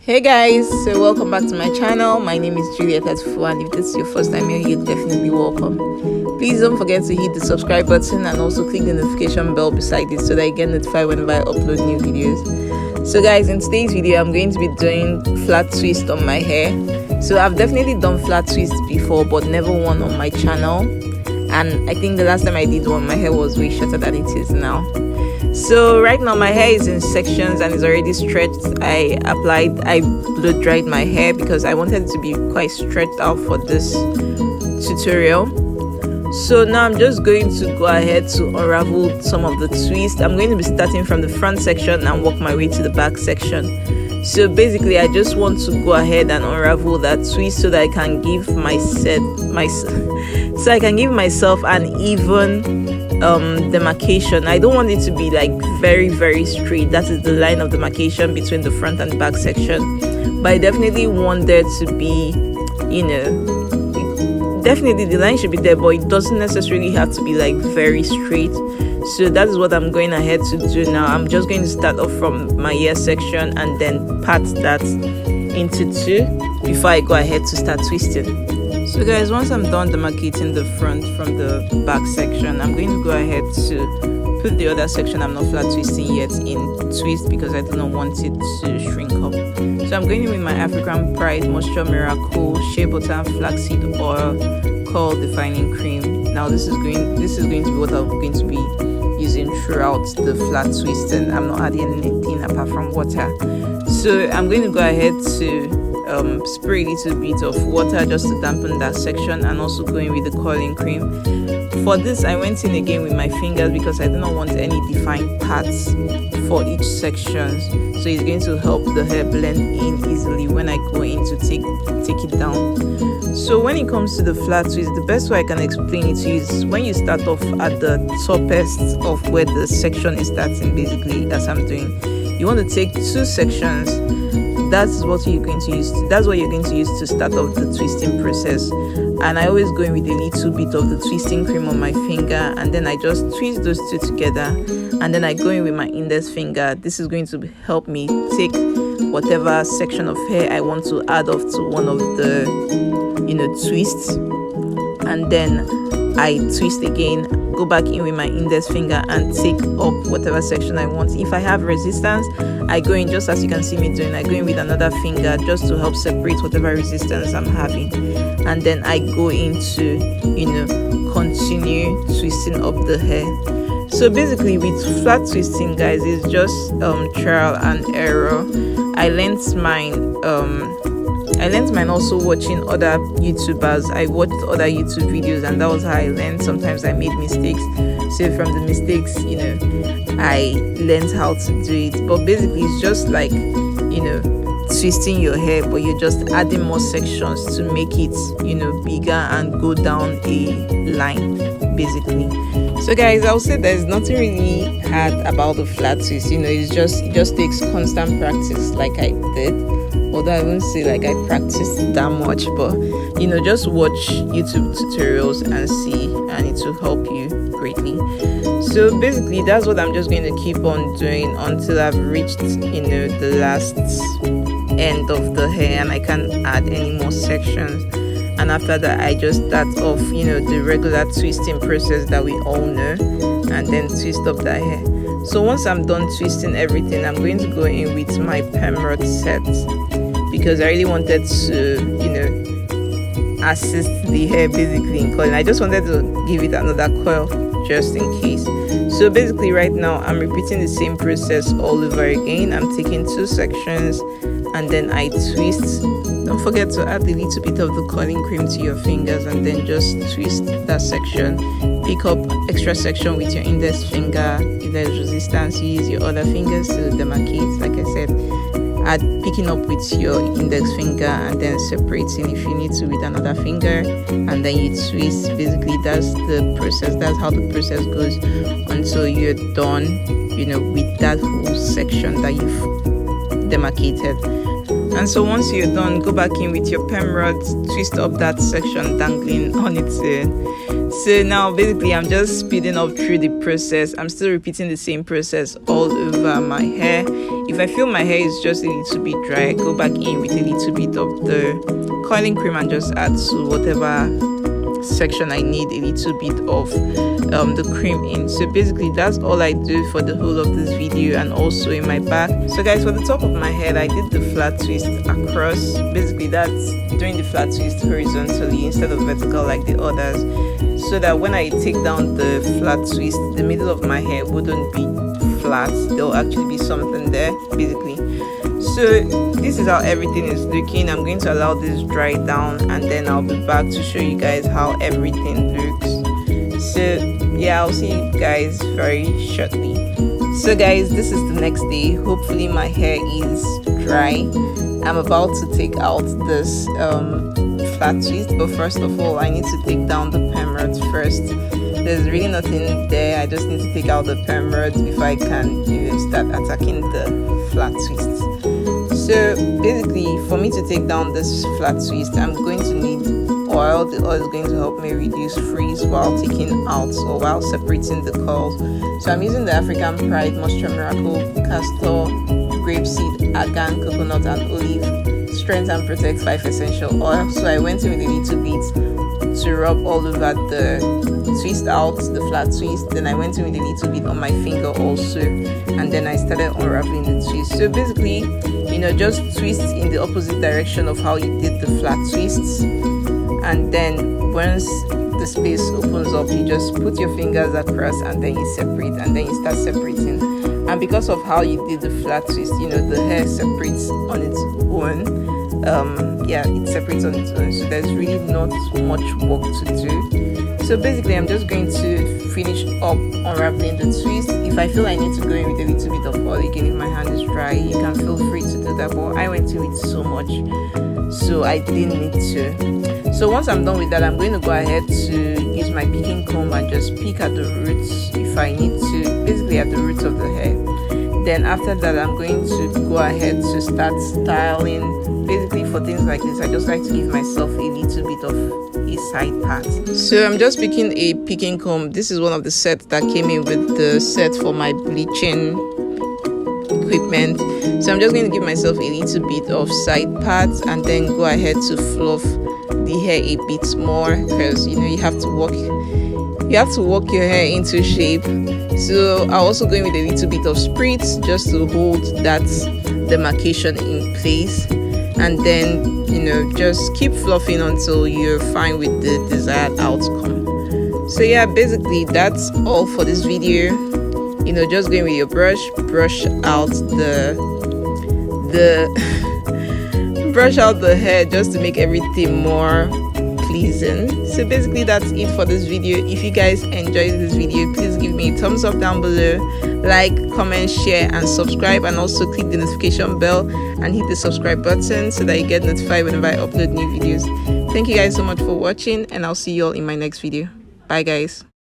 Hey guys, so welcome back to my channel. My name is Juliet Atufu, and if this is your first time here, you're definitely welcome. Please don't forget to hit the subscribe button and also click the notification bell beside it so that you get notified whenever I upload new videos. So guys, in today's video I'm going to be doing flat twist on my hair. So I've definitely done flat twists before, but never one on my channel, and I think the last time I did one my hair was way shorter than it is now. So right now my hair is in sections and it's already stretched. I blow dried my hair because I wanted it to be quite stretched out for this tutorial. So now I'm just going to go ahead to unravel some of the twists. I'm going to be starting from the front section and work my way to the back section. So basically I just want to go ahead and unravel that twist so that I can give myself an even demarcation. I don't want it to be like very straight. That is the line of demarcation between the front and back section, but I definitely want there to be, definitely the line should be there, but it doesn't necessarily have to be like very straight. So that is what I'm going ahead to do now. I'm just going to start off from my ear section and then part that into two before I go ahead to start twisting. So guys, once I'm done demarcating the front from the back section, I'm going to go ahead to put the other section I'm not flat twisting yet in twist because I do not want it to shrink up. So I'm going in with my African Pride Moisture Miracle Shea Butter Flaxseed Oil Curl Defining Cream. Now this is going to be what I'm going to be using throughout the flat twisting. I'm not adding anything apart from water. So I'm going to go ahead to spray a little bit of water just to dampen that section, and also going with the curling cream. For this I went in again with my fingers because I do not want any defined parts for each section, so it's going to help the hair blend in easily when I go in to take it down. So when it comes to the flat twist, the best way I can explain it to you is when you start off at the toppest of where the section is starting, basically as I'm doing, you want to take two sections. That's what you're going to use to start off the twisting process. And I always go in with a little bit of the twisting cream on my finger, and then I just twist those two together, and then I go in with my index finger. This is going to help me take whatever section of hair I want to add off to one of the twists, and then I twist again, go back in with my index finger and take up whatever section I want. If I have resistance, I go in, just as you can see me doing, I go in with another finger just to help separate whatever resistance I'm having, and then I go into continue twisting up the hair. So basically with flat twisting, guys, it's just trial and error. I learnt mine also watching other YouTubers. I watched other YouTube videos, and that was how I learned. Sometimes I made mistakes, so from the mistakes I learned how to do it. But basically it's just like twisting your hair, but you're just adding more sections to make it bigger and go down a line basically. So guys, I would say there's nothing really hard about the flat twist. It just takes constant practice, like I did. Although I wouldn't say like I practiced that much, but just watch YouTube tutorials and see, and it will help you greatly. So basically that's what I'm just going to keep on doing until I've reached the last end of the hair and I can't add any more sections. And after that I just start off the regular twisting process that we all know, and then twist up that hair. So once I'm done twisting everything, I'm going to go in with my perm rod set because I really wanted to assist the hair basically in curling. I just wanted to give it another coil just in case. So basically right now I'm repeating the same process all over again. I'm taking two sections and then I twist. Don't forget to add a little bit of the curling cream to your fingers, and then just twist that section. Pick up extra section with your index finger. If there's resistance, you use your other fingers to demarcate, like I said. Picking up with your index finger and then separating if you need to with another finger, and then you twist. Basically that's the process. That's how the process goes until you're done with that whole section that you've demarcated. And so once you're done, go back in with your perm rod, twist up that section dangling on its end. So now basically I'm just speeding up through the process. I'm still repeating the same process all over my hair. If I feel my hair is just a little bit dry, go back in with a little bit of the coiling cream and just add to whatever section I need a little bit of the cream in. So basically that's all I do for the whole of this video, and also in my back. So guys, for the top of my head, I did the flat twist across. Basically that's doing the flat twist horizontally instead of vertical like the others, so that when I take down the flat twist, the middle of my hair wouldn't be flat. There'll actually be something there basically. So this is how everything is looking. I'm going to allow this dry down, and then I'll be back to show you guys how everything looks. So yeah, I'll see you guys very shortly. So guys, this is the next day. Hopefully my hair is dry. I'm about to take out this flat twist, but first of all I need to take down the perm rods first. There's really nothing there. I just need to take out the perm rods before I can start attacking the flat twists. So basically, for me to take down this flat twist, I'm going to need oil. The oil is going to help me reduce frizz while taking out or while separating the curls. So I'm using the African Pride Moisture Miracle Castor Grapeseed Argan Coconut and Olive Strength and Protect 5 Essential Oil. So I went in with a little bit to rub all over the twist out, the flat twist. Then I went in with a little bit on my finger also, and then I started unraveling the twist. So basically, just twist in the opposite direction of how you did the flat twists, and then once the space opens up, you just put your fingers across and then you separate, and then you start separating. And because of how you did the flat twist, the hair separates on its own. It separates on its own, so there's really not much work to do. So basically I'm just going to finish up unraveling the twist. If I feel I need to go in with a little bit of oil again, if my hand is dry, you can feel free to do that, but I went in with so much, so I didn't need to. So once I'm done with that, I'm going to go ahead to use my picking comb and just pick at the roots if I need to, basically at the roots of the hair. Then after that, I'm going to go ahead to start styling. Basically for things like this, I just like to give myself a little bit of a side part. So I'm just picking a picking comb. This is one of the sets that came in with the set for my bleaching equipment. So I'm just going to give myself a little bit of side parts, and then go ahead to fluff the hair a bit more, because you have to work your hair into shape. So I'm also going with a little bit of spritz just to hold that demarcation in place, and then just keep fluffing until you're fine with the desired outcome. So yeah, basically that's all for this video. Just going with your brush out brush out the hair just to make everything more pleasing. So basically that's it for this video. If you guys enjoyed this video, please give me a thumbs up down below, like, comment, share and subscribe, and also click the notification bell and hit the subscribe button so that you get notified whenever I upload new videos. Thank you guys so much for watching, and I'll see you all in my next video. Bye guys.